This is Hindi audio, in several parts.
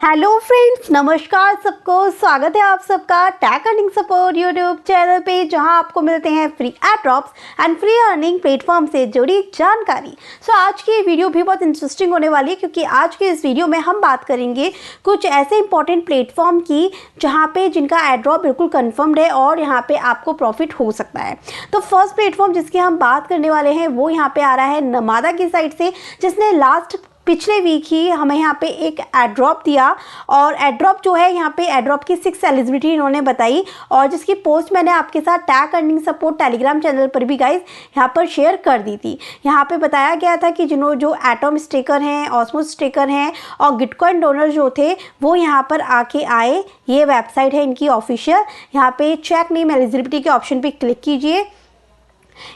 हेलो फ्रेंड्स, नमस्कार सबको। स्वागत है आप सबका tag earning support YouTube channel पे, जहां आपको मिलते हैं free add drops and free earning platform से जुड़ी जानकारी। आज की ये वीडियो भी बहुत इंटरेस्टिंग होने वाली है, क्योंकि आज के इस वीडियो में हम बात करेंगे कुछ ऐसे इंपॉर्टेंट प्लेटफॉर्म की जहाँ पे जिनका एड ड्रॉप बिल्कुल कन्फर्म्ड है और यहाँ पे आपको प्रॉफिट हो सकता है। तो फर्स्ट प्लेटफॉर्म जिसकी हम बात करने वाले हैं वो यहाँ पे आ रहा है नमादा की साइड से, जिसने पिछले वीक ही हमें यहाँ पे एक एड ड्रॉप दिया। और एड ड्रॉप जो है, यहाँ पे एड ड्रॉप की 6 एलिजिबिलिटी इन्होंने बताई, और जिसकी पोस्ट मैंने आपके साथ tag earning support Telegram channel पर भी गाइस यहाँ पर शेयर कर दी थी। यहाँ पे बताया गया था कि जो एटम स्टेकर हैं, ऑस्मोस स्टेकर हैं और गिटकॉइन डोनर जो थे वो यहाँ पर आके आए। ये वेबसाइट है इनकी ऑफिशियल। यहाँ पे चेक नेम एलिजिबिलिटी के ऑप्शन पे क्लिक कीजिए।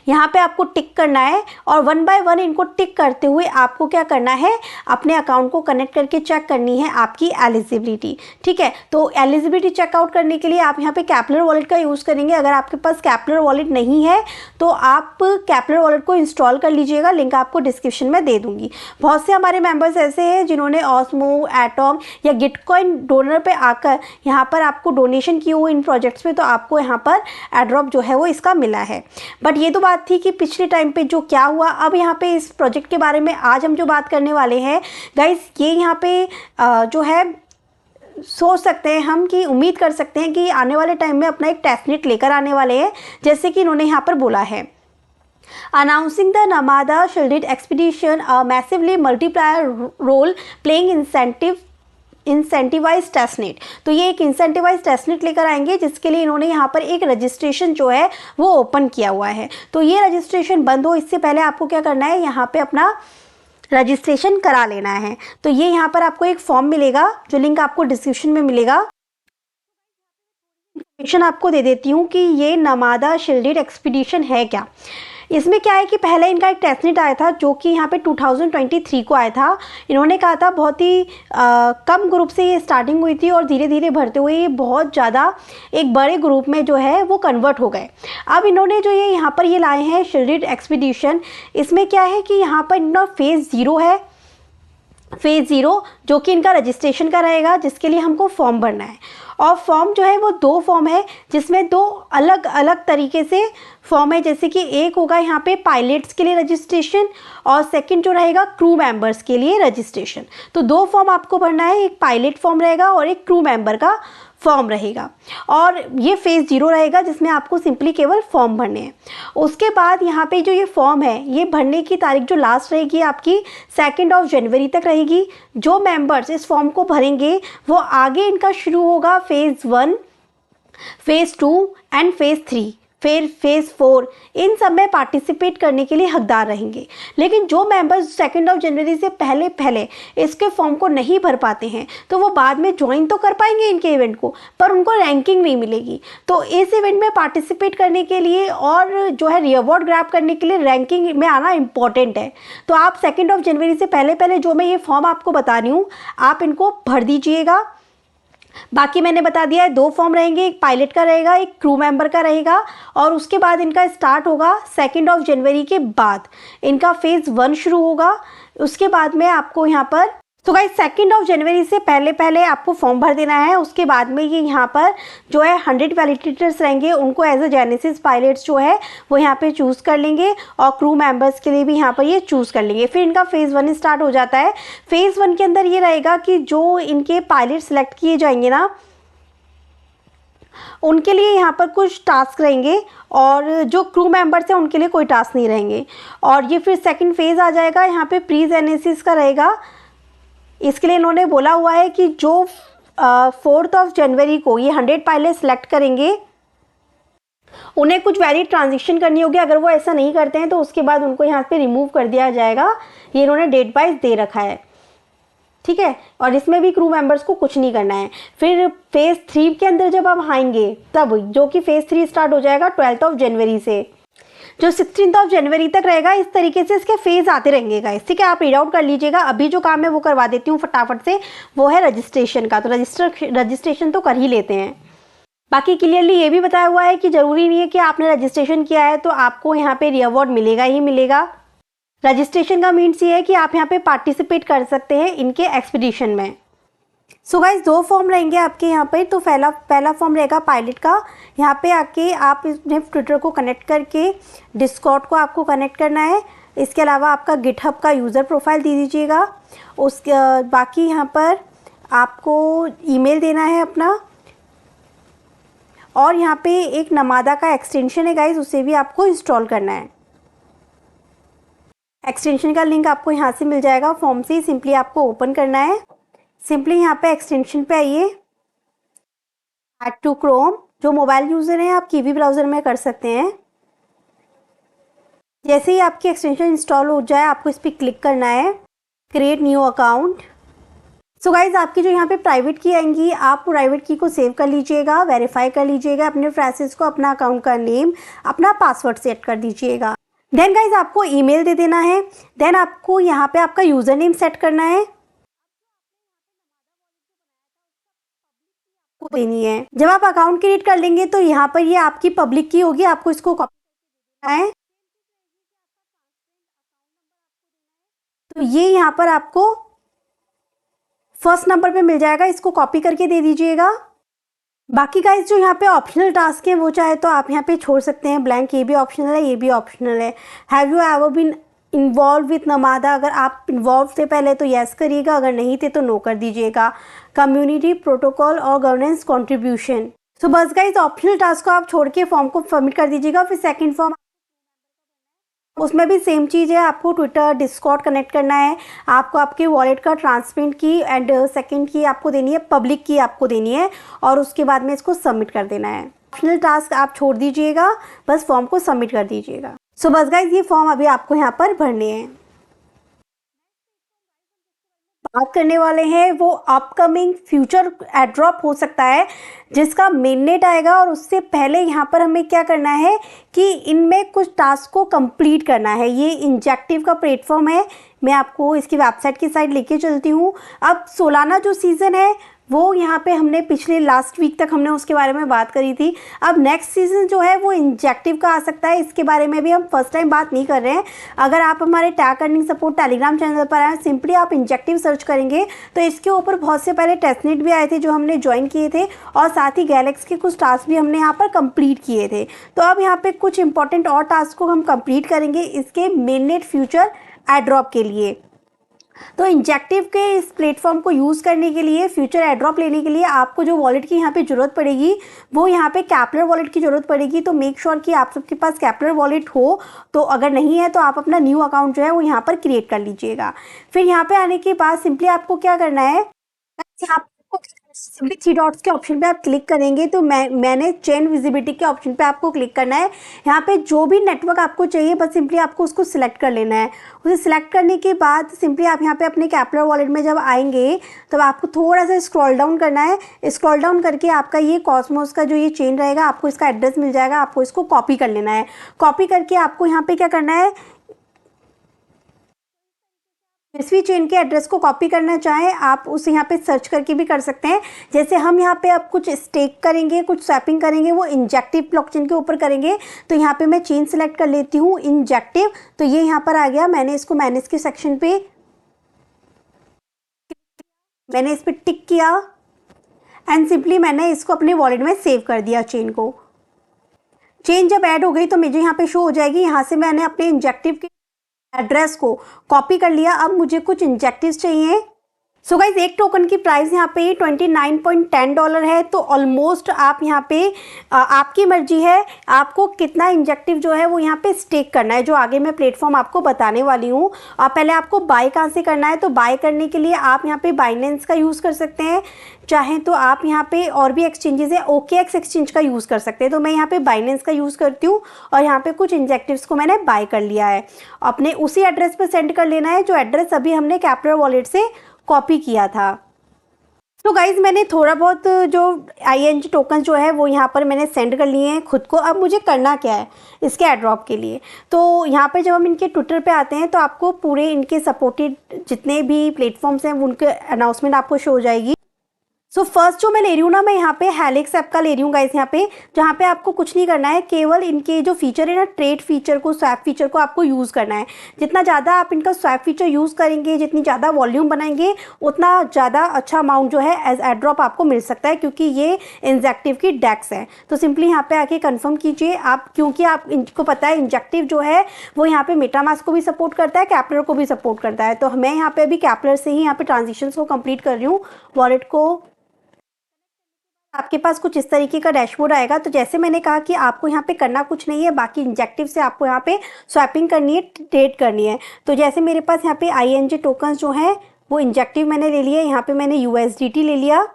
यहाँ पे आपको टिक करना है और 1 बाय 1 इनको टिक करते हुए आपको क्या करना है, अपने अकाउंट को कनेक्ट करके चेक करनी है आपकी एलिजिबिलिटी। ठीक है, तो एलिजिबिलिटी चेकआउट करने के लिए आप यहाँ पे कैपलर वॉलेट का यूज़ करेंगे। अगर आपके पास कैपलर वॉलेट नहीं है तो आप कैपलर वॉलेट को इंस्टॉल कर लीजिएगा, लिंक आपको डिस्क्रिप्शन में दे दूँगी। बहुत से हमारे मेम्बर्स ऐसे हैं जिन्होंने ऑस्मो, एटम या गिटकॉइन डोनर पर आकर यहाँ पर आपको डोनेशन की हुई इन प्रोजेक्ट्स पे, तो आपको यहाँ पर एड ड्रॉप जो है वो इसका मिला है। बट ये तो बात थी कि पिछले टाइम पे जो क्या हुआ। अब यहाँ पे इस प्रोजेक्ट के बारे में आज हम जो बात करने वाले हैं गाइस, ये यहाँ पे जो है सोच सकते हैं हम कि उम्मीद कर सकते हैं कि आने वाले टाइम में अपना एक टेस्टनेट लेकर आने वाले हैं, जैसे कि इन्होंने यहाँ पर बोला है। Announcing the Namada Shielded Expedition, a massively multiplier role playing incentivize testnet. तो ये एक इंसेंटिवाइज टेस्टनेट लेकर आएंगे, जिसके लिए इन्होंने यहाँ पर एक रजिस्ट्रेशन जो है वो ओपन किया हुआ है। तो ये रजिस्ट्रेशन बंद हो इससे पहले आपको क्या करना है, यहाँ पे अपना रजिस्ट्रेशन करा लेना है। तो ये यहाँ पर आपको एक फॉर्म मिलेगा, जो लिंक आपको डिस्क्रिप्शन में मिलेगा। इन्फॉर्मेशन आपको दे देती हूँ कि ये नमादा शील्डेड एक्सपीडिशन है क्या। इसमें क्या है कि पहले इनका एक टेस्टनेट आया था जो कि यहाँ पे 2023 को आया था। इन्होंने कहा था बहुत ही कम ग्रुप से ये स्टार्टिंग हुई थी और धीरे धीरे बढ़ते हुए ये बहुत ज़्यादा एक बड़े ग्रुप में जो है वो कन्वर्ट हो गए। अब इन्होंने जो ये यहाँ पर ये लाए हैं शील्डेड एक्सपीडिशन, इसमें क्या है कि यहाँ पर इनका फेज़ 0 है। फेज़ 0 जो कि इनका रजिस्ट्रेशन का रहेगा, जिसके लिए हमको फॉर्म भरना है। और फॉर्म जो है वो 2 फॉर्म है, जिसमें 2 अलग अलग तरीके से फॉर्म है। जैसे कि एक होगा यहाँ पे पायलट्स के लिए रजिस्ट्रेशन और सेकंड जो रहेगा क्रू मेंबर्स के लिए रजिस्ट्रेशन। तो 2 फॉर्म आपको भरना है, एक पायलट फॉर्म रहेगा और एक क्रू मेंबर का फॉर्म रहेगा। और ये फेज़ 0 रहेगा, जिसमें आपको सिंपली केवल फॉर्म भरने हैं। उसके बाद यहाँ पे जो ये फॉर्म है, ये भरने की तारीख जो लास्ट रहेगी आपकी 2 जनवरी तक रहेगी। जो मेंबर्स इस फॉर्म को भरेंगे वो आगे इनका शुरू होगा फेज़ 1, फेज़ 2 एंड फेज़ 3, फिर फेज़ 4, इन सब में पार्टिसिपेट करने के लिए हकदार रहेंगे। लेकिन जो मेंबर्स 2 जनवरी से पहले इसके फॉर्म को नहीं भर पाते हैं, तो वो बाद में ज्वाइन तो कर पाएंगे इनके इवेंट को, पर उनको रैंकिंग नहीं मिलेगी। तो इस इवेंट में पार्टिसिपेट करने के लिए और जो है रिवॉर्ड ग्रैब करने के लिए रैंकिंग में आना इंपॉर्टेंट है। तो आप 2 जनवरी से पहले जो मैं ये फॉर्म आपको बता रही हूँ, आप इनको भर दीजिएगा। बाकी मैंने बता दिया है, 2 फॉर्म रहेंगे, एक पायलट का रहेगा, एक क्रू मेंबर का रहेगा। और उसके बाद इनका स्टार्ट होगा 2 जनवरी के बाद इनका फेज़ 1 शुरू होगा। उसके बाद में आपको यहाँ पर तो गाइस 2 जनवरी से पहले आपको फॉर्म भर देना है। उसके बाद में ये यहाँ पर जो है 100 वैलिडेटर्स रहेंगे, उनको एज अ जेनेसिस पायलट्स जो है वो यहाँ पे चूज़ कर लेंगे और क्रू मेंबर्स के लिए भी यहाँ पर ये चूज़ कर लेंगे। फिर इनका फेज़ 1 स्टार्ट हो जाता है। फेज़ 1 के अंदर ये रहेगा कि जो इनके पायलट सेलेक्ट किए जाएंगे ना, उनके लिए यहाँ पर कुछ टास्क रहेंगे और जो क्रू मेंबर्स हैं उनके लिए कोई टास्क नहीं रहेंगे। और ये फिर सेकंड फेज़ आ जाएगा, यहाँ पे प्री जेनेसिस का रहेगा। इसके लिए इन्होंने बोला हुआ है कि जो 4 जनवरी को ये 100 पायलट सेलेक्ट करेंगे, उन्हें कुछ वैलिड ट्रांजेक्शन करनी होगी। अगर वो ऐसा नहीं करते हैं तो उसके बाद उनको यहाँ पे रिमूव कर दिया जाएगा। ये इन्होंने डेट वाइज दे रखा है, ठीक है। और इसमें भी क्रू मेंबर्स को कुछ नहीं करना है। फिर फेज़ 3 के अंदर जब आप आएंगे, तब जो कि फेज़ 3 स्टार्ट हो जाएगा 12 जनवरी से, जो 16 जनवरी तक रहेगा। इस तरीके से इसके फेज़ आते रहेंगे गाइस, ठीक है। आप रीड आउट कर लीजिएगा। अभी जो काम है वो करवा देती हूँ फटाफट से, वो है रजिस्ट्रेशन का। तो रजिस्ट्रेशन तो कर ही लेते हैं। बाकी क्लियरली ये भी बताया हुआ है कि ज़रूरी नहीं है कि आपने रजिस्ट्रेशन किया है तो आपको यहाँ पे रिवॉर्ड मिलेगा ही मिलेगा। रजिस्ट्रेशन का मीन्स ये है कि आप यहाँ पे पार्टिसिपेट कर सकते हैं इनके एक्सपीडिशन में। सो गाइस 2 फॉर्म रहेंगे आपके यहाँ पे। तो पहला फॉर्म रहेगा पायलट का। यहाँ पे आके आप अपने ट्विटर को कनेक्ट करके डिस्कॉर्ड को आपको कनेक्ट करना है। इसके अलावा आपका गिटहब का यूज़र प्रोफाइल दे दीजिएगा। उसके बाकी यहाँ पर आपको ईमेल देना है अपना, और यहाँ पे एक नमादा का एक्सटेंशन है गाइस, उसे भी आपको इंस्टॉल करना है। एक्सटेंशन का लिंक आपको यहाँ से मिल जाएगा फॉर्म से, सिंपली आपको ओपन करना है। सिंपली यहाँ पे एक्सटेंशन पे आइए, ऐड टू क्रोम। जो मोबाइल यूज़र हैं आप कीवी ब्राउज़र में कर सकते हैं। जैसे ही आपकी एक्सटेंशन इंस्टॉल हो जाए आपको इस पर क्लिक करना है, create new account. So guys आपकी जो यहाँ पे प्राइवेट की आएंगी, आप प्राइवेट की को सेव कर लीजिएगा, वेरीफाई कर लीजिएगा अपने फ्रेंड्स को, अपना अकाउंट का नेम, अपना पासवर्ड सेट कर दीजिएगा। देन गाइज आपको ईमेल दे देना है। देन आपको यहाँ पे आपका यूज़र नेम सेट करना है, देनी है। जब आप अकाउंट क्रिएट कर लेंगे तो यहाँ पर ये आपकी पब्लिक की होगी, आपको इसको कॉपी करना है। तो ये यहाँ पर आपको फर्स्ट नंबर पे मिल जाएगा, इसको कॉपी करके दे दीजिएगा। बाकी गाइस जो यहाँ पे ऑप्शनल टास्क हैं वो चाहे तो आप यहाँ पे छोड़ सकते हैं ब्लैंक, ये भी ऑप्शनल है, ये भी ऑप्शनल है। Have you ever been involve with नमादा, अगर आप इन्वॉल्व थे पहले तो येस करिएगा, अगर नहीं थे तो नो कर दीजिएगा। कम्युनिटी प्रोटोकॉल और गवर्नेंस कंट्रीब्यूशन। सो बस गाइस ऑप्शनल टास्क को आप छोड़ के फॉर्म को सबमिट कर दीजिएगा। फिर सेकंड फॉर्म, उसमें भी सेम चीज़ है, आपको ट्विटर डिस्कॉर्ड कनेक्ट करना है, आपको आपके वॉलेट का ट्रांसपेरेंट की एंड सेकंड की आपको देनी है, पब्लिक की आपको देनी है, और उसके बाद में इसको सबमिट कर देना है। ऑप्शनल टास्क आप छोड़ दीजिएगा, बस फॉर्म को सबमिट कर दीजिएगा। सो बस गाइज ये फॉर्म अभी आपको यहाँ पर भरने हैं। बात करने वाले हैं वो अपकमिंग फ्यूचर एड्रॉप हो सकता है जिसका मेननेट आएगा, और उससे पहले यहाँ पर हमें क्या करना है कि इनमें कुछ टास्क को कंप्लीट करना है। ये इंजेक्टिव का प्लेटफॉर्म है, मैं आपको इसकी वेबसाइट की साइड लेके चलती हूँ। अब सोलाना जो सीज़न है वो यहाँ पे हमने पिछले लास्ट वीक तक हमने उसके बारे में बात करी थी। अब नेक्स्ट सीज़न जो है वो इंजेक्टिव का आ सकता है, इसके बारे में भी हम फर्स्ट टाइम बात नहीं कर रहे हैं। अगर आप हमारे tag earning support Telegram channel पर आए, सिंपली आप इंजेक्टिव सर्च करेंगे तो इसके ऊपर बहुत से पहले टेस्टनेट भी आए थे जो हमने ज्वाइन किए थे, और साथ ही गैलेक्स के कुछ टास्क भी हमने यहाँ पर कंप्लीट किए थे। तो अब यहाँ पे कुछ इंपॉर्टेंट और टास्क को हम कंप्लीट करेंगे इसके मेननेट फ्यूचर एड्रॉप के लिए। तो इंजेक्टिव के इस प्लेटफॉर्म को यूज़ करने के लिए, फ्यूचर एड्रॉप लेने के लिए आपको जो वॉलेट की यहाँ पे ज़रूरत पड़ेगी वो यहाँ पे कैपलर वॉलेट की ज़रूरत पड़ेगी। तो मेक श्योर कि आप सबके पास कैपलर वॉलेट हो, तो अगर नहीं है तो आप अपना न्यू अकाउंट जो है वो यहाँ पर क्रिएट कर लीजिएगा। फिर यहाँ पे आने के बाद सिंपली आपको क्या करना है, यहाँ सिंपली 3 डॉट्स के ऑप्शन पे आप क्लिक करेंगे तो मैंने चेन विजिबिलिटी के ऑप्शन पे आपको क्लिक करना है। यहाँ पे जो भी नेटवर्क आपको चाहिए बस सिंपली आपको उसको सिलेक्ट कर लेना है। उसे सिलेक्ट करने के बाद सिंपली आप यहाँ पे अपने कैपलर वॉलेट में जब आएंगे तब आपको थोड़ा सा स्क्रॉल डाउन करना है। स्क्रॉल डाउन करके आपका ये कॉस्मोस का जो ये चेन रहेगा, आपको इसका एड्रेस मिल जाएगा, आपको इसको कॉपी कर लेना है। कॉपी करके आपको यहाँ पे क्या करना है, जिस भी चेन के एड्रेस को कॉपी करना चाहें आप उसे यहाँ पे सर्च करके भी कर सकते हैं। जैसे हम यहाँ पे अब कुछ स्टेक करेंगे, कुछ स्वैपिंग करेंगे, वो इंजेक्टिव ब्लॉकचेन के ऊपर करेंगे। तो यहाँ पे मैं चेन सेलेक्ट कर लेती हूँ इंजेक्टिव, तो ये यहाँ पर आ गया। मैंने इसको मैनेज के सेक्शन पे मैंने इस पर टिक किया एंड सिंपली मैंने इसको अपने वॉलेट में सेव कर दिया चेन को। चेन जब ऐड हो गई तो मुझे यहाँ पे शो हो जाएगी। यहाँ से मैंने अपने इंजेक्टिव के एड्रेस को कॉपी कर लिया। अब मुझे कुछ इंजेक्टिव्स चाहिए। सो गाइज एक टोकन की प्राइस यहाँ पे $29.10 है। तो ऑलमोस्ट आप यहाँ पे आपकी मर्जी है आपको कितना इंजेक्टिव जो है वो यहाँ पे स्टेक करना है, जो आगे मैं प्लेटफॉर्म आपको बताने वाली हूँ। और पहले आपको बाय कहाँ से करना है, तो बाय करने के लिए आप यहाँ पे बाइनेंस का यूज़ कर सकते हैं, चाहें तो आप यहाँ पे और भी एक्सचेंजेस है OKX एक्सचेंज का यूज़ कर सकते हैं। तो मैं यहाँ पे बाइनेंस का यूज़ करती हूँ और यहाँ पे कुछ इंजेक्टिव्स को मैंने बाय कर लिया है। अपने उसी एड्रेस पे सेंड कर लेना है जो एड्रेस अभी हमने कैपलर वॉलेट से कॉपी किया था। तो गाइज मैंने थोड़ा बहुत जो ING टोकन जो है वो यहाँ पर मैंने सेंड कर लिए हैं खुद को। अब मुझे करना क्या है इसके एड्रॉप के लिए, तो यहाँ पे जब हम इनके ट्विटर पे आते हैं तो आपको पूरे इनके सपोर्टेड जितने भी प्लेटफॉर्म्स हैं उनके अनाउंसमेंट आपको शो हो जाएगी। सो फर्स्ट जो मैं ले रही हूँ ना, मैं यहाँ पे हेलिक्स ऐप का ले रही हूँ गाइस, यहाँ पे जहाँ पे आपको कुछ नहीं करना है, केवल इनके जो फीचर है ना, ट्रेड फीचर को, स्वैप फीचर को आपको यूज़ करना है। जितना ज़्यादा आप इनका स्वैप फीचर यूज़ करेंगे, जितनी ज़्यादा वॉल्यूम बनाएंगे, उतना ज़्यादा अच्छा अमाउंट जो है एज एड्रॉप आपको मिल सकता है, क्योंकि ये इंजेक्टिव की डेक्स है। तो सिंपली यहाँ पे आके कन्फर्म कीजिए आप, क्योंकि आप इनको पता है इंजेक्टिव जो है वो यहाँ पे मेटामास्क को भी सपोर्ट करता है, कैपलर को भी सपोर्ट करता है। तो मैं यहाँ पे अभी कैपलर से ही यहाँ पे ट्रांजेक्शन्स को कंप्लीट कर रही हूँ। वॉलेट को आपके पास कुछ इस तरीके का डैशबोर्ड आएगा। तो जैसे मैंने कहा कि आपको यहाँ पे करना कुछ नहीं है, बाकी इंजेक्टिव से आपको यहाँ पे स्वैपिंग करनी है, ट्रेड करनी है। तो जैसे मेरे पास यहाँ पे INJ टोकन्स जो हैं वो इंजेक्टिव मैंने ले लिया, यहाँ पे मैंने USDT ले लिया।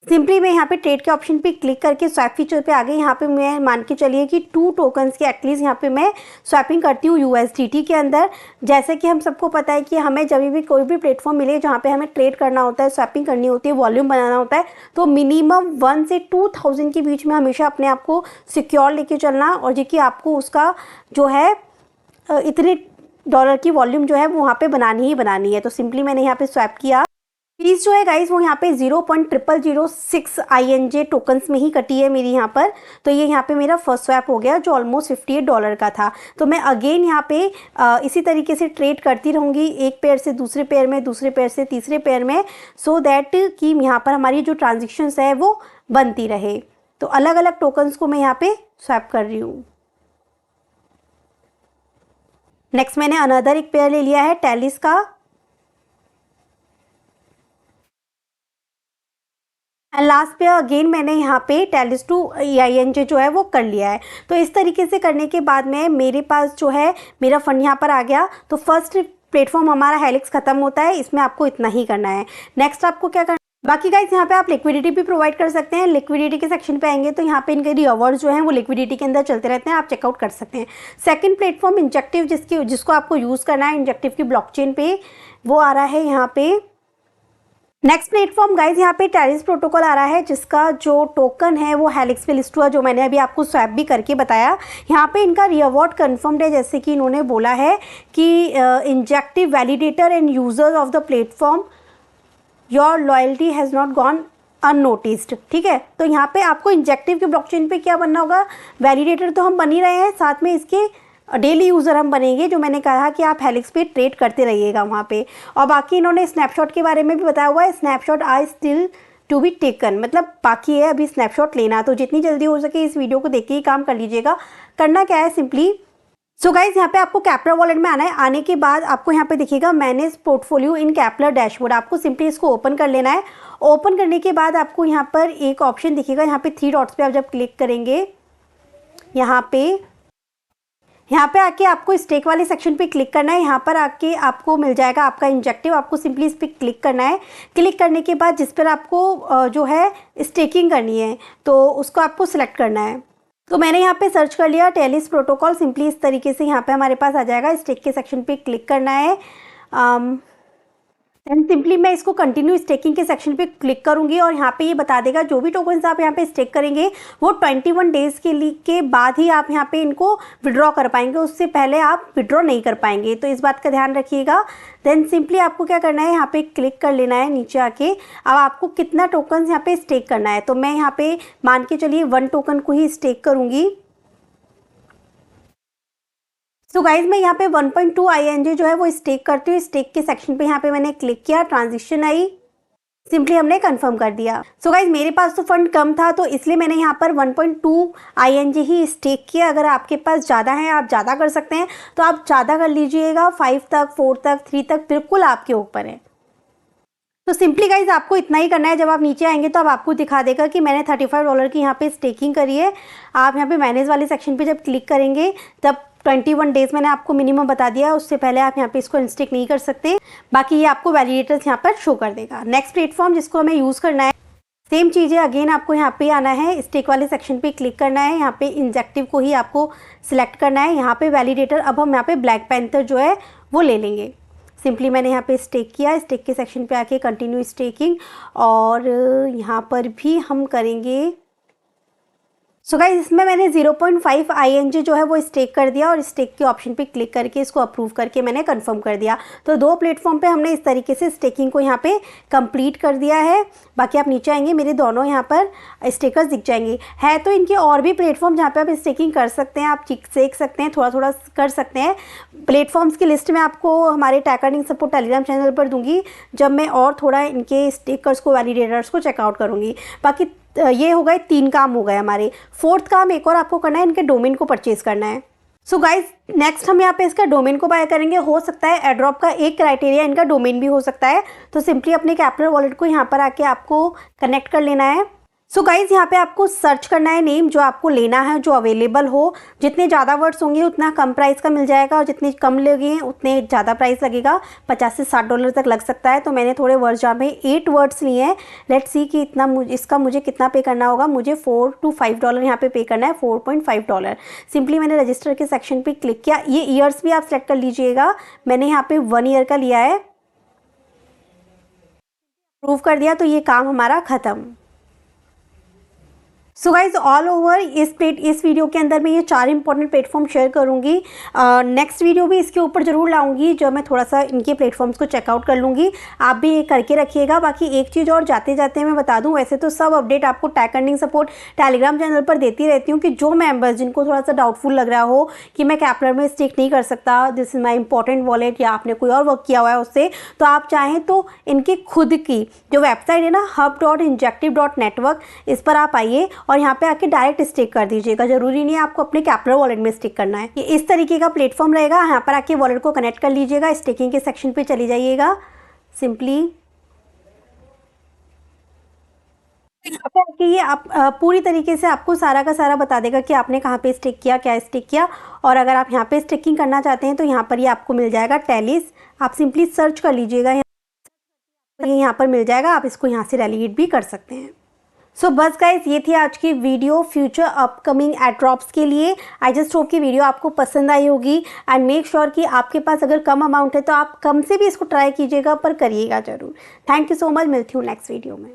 सिंपली मैं यहाँ पे ट्रेड के ऑप्शन पे क्लिक करके स्वैप फीचर पे आ गई। यहाँ पे मैं मान के चलिए कि 2 टोकन्स के एटलीस्ट यहाँ पे मैं स्वैपिंग करती हूँ USDT के अंदर। जैसे कि हम सबको पता है कि हमें जब भी कोई भी प्लेटफॉर्म मिले जहाँ पे हमें ट्रेड करना होता है, स्वैपिंग करनी होती है, वॉल्यूम बनाना होता है, तो मिनिमम 1 से 2000 के बीच में हमेशा अपने आप को सिक्योर लेके चलना, और जो कि आपको उसका जो है इतने डॉलर की वॉल्यूम जो है वो वहाँ पे बनानी ही बनानी है। तो सिंपली मैंने यहाँ पे स्वैप किया। फीस जो है गाइस वो यहाँ पे 0.0006 INJ टोकन्स में ही कटी है मेरी यहाँ पर। तो ये यहाँ पे मेरा फर्स्ट स्वैप हो गया जो ऑलमोस्ट $58 का था। तो मैं अगेन यहाँ पे इसी तरीके से ट्रेड करती रहूँगी, एक पेयर से दूसरे पेयर में, दूसरे पेयर से तीसरे पेयर में, सो दैट कि यहाँ पर हमारी जो ट्रांजेक्शन्स है वो बनती रहे। तो अलग अलग टोकन्स को मैं यहाँ पे स्वैप कर रही हूँ। नेक्स्ट मैंने अनदर एक पेयर ले लिया है टैलिस का, एंड लास्ट पे अगेन मैंने यहाँ पे टैलिस टू INJ जो है वो कर लिया है। तो इस तरीके से करने के बाद में मेरे पास जो है मेरा फंड यहाँ पर आ गया। तो फर्स्ट प्लेटफॉर्म हमारा हेलिक्स खत्म होता है, इसमें आपको इतना ही करना है। नेक्स्ट आपको क्या करना है, बाकी गाइस यहाँ पे आप लिक्विडिटी भी प्रोवाइड कर सकते हैं। लिक्विडिटी के सेक्शन पे आएंगे तो यहाँ पे इनके रिवॉर्ड्स जो हैं वो लिक्विडिटी के अंदर चलते रहते हैं, आप चेकआउट कर सकते हैं। सेकंड प्लेटफॉर्म इंजेक्टिव जिसको आपको यूज़ करना है इंजेक्टिव की ब्लॉकचेन पे, वो आ रहा है यहाँ पे। नेक्स्ट प्लेटफॉर्म गाइज यहाँ पे टैरिस प्रोटोकॉल आ रहा है, जिसका जो टोकन है वो हेलिक्स पे लिस्ट हुआ, जो मैंने अभी आपको स्वैप भी करके बताया। यहाँ पे इनका रिवॉर्ड कन्फर्म्ड है, जैसे कि इन्होंने बोला है कि injective validator and users of the platform your loyalty has not gone unnoticed. ठीक है, तो यहाँ पे आपको इंजेक्टिव के ब्लॉकचेन पे क्या बनना होगा, वैलिडेटर तो हम बन ही रहे हैं, साथ में इसके डेली यूज़र हम बनेंगे, जो मैंने कहा कि आप हेलिक्स पे ट्रेड करते रहिएगा वहाँ पे। और बाकी इन्होंने स्नैपशॉट के बारे में भी बताया हुआ है, snapshot are still to be taken, मतलब बाकी है अभी स्नैपशॉट लेना। तो जितनी जल्दी हो सके इस वीडियो को देख के ही काम कर लीजिएगा। करना क्या है, सिंपली सो गाइज यहाँ पे आपको कैपलर वॉलेट में आना है। आने के बाद आपको यहाँ पे दिखेगा मैनेज पोर्टफोलियो इन कैपलर डैशबोर्ड, आपको सिंपली इसको ओपन कर लेना है। ओपन करने के बाद आपको यहाँ पर एक ऑप्शन दिखेगा, यहाँ पे 3 डॉट्स पे आप जब क्लिक करेंगे, यहाँ पे आके आपको स्टेक वाले सेक्शन पे क्लिक करना है। यहाँ पर आके आपको मिल जाएगा आपका इंजेक्टिव, आपको सिंपली इस पर क्लिक करना है। क्लिक करने के बाद जिस पर आपको जो है स्टेकिंग करनी है तो उसको आपको सिलेक्ट करना है। तो मैंने यहाँ पे सर्च कर लिया टैलिस प्रोटोकॉल, सिंपली इस तरीके से यहाँ पे हमारे पास आ जाएगा। स्टेक के सेक्शन पे क्लिक करना है, एंड सिंपली मैं इसको कंटिन्यू स्टेकिंग के सेक्शन पे क्लिक करूंगी, और यहाँ पे ये बता देगा जो भी टोकन्स आप यहाँ पे स्टेक करेंगे वो 21 डेज़ के बाद ही आप यहाँ पे इनको विड्रॉ कर पाएंगे, उससे पहले आप विड्रॉ नहीं कर पाएंगे। तो इस बात का ध्यान रखिएगा। देन सिंपली आपको क्या करना है, यहाँ पे क्लिक कर लेना है नीचे आके। अब आपको कितना टोकन्स यहाँ पे स्टेक करना है, तो मैं यहाँ पे मान के चलिए 1 टोकन को ही स्टेक करूँगी। तो गाइज मैं यहाँ पे 1.2 INJ जो है वो स्टेक करती हूँ। स्टेक के सेक्शन पे यहाँ पे मैंने क्लिक किया, ट्रांजिशन आई, सिंपली हमने कंफर्म कर दिया। सो गाइज मेरे पास तो फंड कम था तो इसलिए मैंने यहाँ पर 1.2 INJ ही स्टेक किया। अगर आपके पास ज़्यादा है, आप ज़्यादा कर सकते हैं तो आप ज़्यादा कर लीजिएगा, 5 तक, 4 तक, 3 तक, बिल्कुल आपके ऊपर है। तो सिंपली गाइज आपको इतना ही करना है। जब आप नीचे आएंगे तो अब आपको दिखा देगा कि मैंने $35 की यहाँ पे स्टेकिंग करी है। आप यहाँ पे मैनेज वाले सेक्शन पे जब क्लिक करेंगे तब 21 डेज़ मैंने आपको मिनिमम बता दिया है, उससे पहले आप यहाँ पे इसको इंस्टेक नहीं कर सकते। बाकी ये आपको वैलिडेटर्स यहाँ पर शो कर देगा। नेक्स्ट प्लेटफॉर्म जिसको हमें यूज़ करना है, सेम चीज़ है, अगेन आपको यहाँ पे आना है, स्टेक वाले सेक्शन पे क्लिक करना है। यहाँ पे इंजेक्टिव को ही आपको सिलेक्ट करना है। यहाँ पे वैलिडेटर अब हम यहाँ पे ब्लैक पैंथर जो है वो ले लेंगे। सिंपली मैंने यहाँ पे स्टेक किया, स्टेक के सेक्शन पे आके कंटिन्यू स्टेकिंग, और यहाँ पर भी हम करेंगे सो गाइस इसमें मैंने 0.5 ING जो है वो स्टेक कर दिया और स्टेक के ऑप्शन पे क्लिक करके इसको अप्रूव करके मैंने कंफर्म कर दिया। तो 2 प्लेटफॉर्म पे हमने इस तरीके से स्टेकिंग को यहाँ पे कंप्लीट कर दिया है। बाकी आप नीचे आएंगे मेरे दोनों यहाँ पर स्टेकर्स दिख जाएंगे। है तो इनके और भी प्लेटफॉर्म जहाँ पे आप स्टेकिंग कर सकते हैं, आप सीख सकते हैं, थोड़ा थोड़ा कर सकते हैं। प्लेटफॉर्म्स की लिस्ट मैं आपको हमारे take earning support Telegram channel पर दूंगी जब मैं और थोड़ा इनके स्टेकर्स को, वैलिडेटर्स को चेकआउट करूँगी। बाकी ये हो गए 3 काम हो गए हमारे। 4th काम एक और आपको करना है, इनके डोमेन को परचेज करना है। सो गाइज नेक्स्ट हम यहाँ पे इसका डोमेन को बाय करेंगे। हो सकता है एयरड्रॉप का एक क्राइटेरिया इनका डोमेन भी हो सकता है। तो सिंपली अपने कैप्लर वॉलेट को यहाँ पर आके आपको कनेक्ट कर लेना है। सो गाइज यहाँ पे आपको सर्च करना है नेम जो आपको लेना है, जो अवेलेबल हो। जितने ज़्यादा वर्ड्स होंगे उतना कम प्राइस का मिल जाएगा और जितने कम लगे उतने ज़्यादा प्राइस लगेगा। 50 से 60 डॉलर तक लग सकता है। तो मैंने थोड़े वर्ड्स जहाँ पे 8 वर्ड्स लिए हैं। लेट्स सी कि इतना इसका मुझे कितना पे करना होगा। मुझे $4 to $5 यहाँ पे करना है, $4.5। सिंपली मैंने रजिस्टर के सेक्शन पर क्लिक किया। ये ईयर्स भी आप सेलेक्ट कर लीजिएगा। मैंने यहाँ पे 1 ईयर का लिया है, अप्रूव कर दिया। तो ये काम हमारा ख़त्म। सो गाइज ऑल ओवर इस वीडियो के अंदर मैं ये 4 इंपॉर्टेंट प्लेटफॉर्म शेयर करूँगी। नेक्स्ट वीडियो भी इसके ऊपर ज़रूर लाऊंगी जब मैं थोड़ा सा इनके प्लेटफॉर्म्स को चेकआउट कर लूँगी। आप भी ये करके रखिएगा। बाकी एक चीज़ और जाते जाते मैं बता दूँ, वैसे तो सब अपडेट आपको take earning support Telegram channel पर देती रहती हूँ कि जो मेंबर्स जिनको थोड़ा सा डाउटफुल लग रहा हो कि मैं कैप्लर में स्टेक नहीं कर सकता, this is my important wallet, या आपने कोई और वर्क किया हुआ है उससे, तो आप चाहें तो इनकी खुद की जो वेबसाइट है ना hub.injective.network, इस पर आप आइए और यहाँ पे आके डायरेक्ट स्टेक कर दीजिएगा। जरूरी नहीं है आपको अपने कैप्लर वॉलेट में स्टेक करना है। ये इस तरीके का प्लेटफॉर्म रहेगा। यहाँ पर आके वॉलेट को कनेक्ट कर लीजिएगा, स्टेकिंग के सेक्शन पे चली जाइएगा। सिंपली कि ये आप पूरी तरीके से आपको सारा का सारा बता देगा कि आपने कहाँ पे स्टेक किया, क्या स्टेक किया। और अगर आप यहाँ पे स्टेकिंग करना चाहते हैं तो यहाँ पर ये आपको मिल जाएगा टैलिस। आप सिंपली सर्च कर लीजिएगा, ये यहाँ पर मिल जाएगा। आप इसको यहाँ से डेलीगेट भी कर सकते हैं। सो बस गाइस ये थी आज की वीडियो फ्यूचर अपकमिंग एयरड्रॉप्स के लिए। आई जस्ट होप कि वीडियो आपको पसंद आई होगी। एंड मेक श्योर कि आपके पास अगर कम अमाउंट है तो आप कम से भी इसको ट्राई कीजिएगा, पर करिएगा ज़रूर। Thank you so much. मिलती हूँ नेक्स्ट वीडियो में।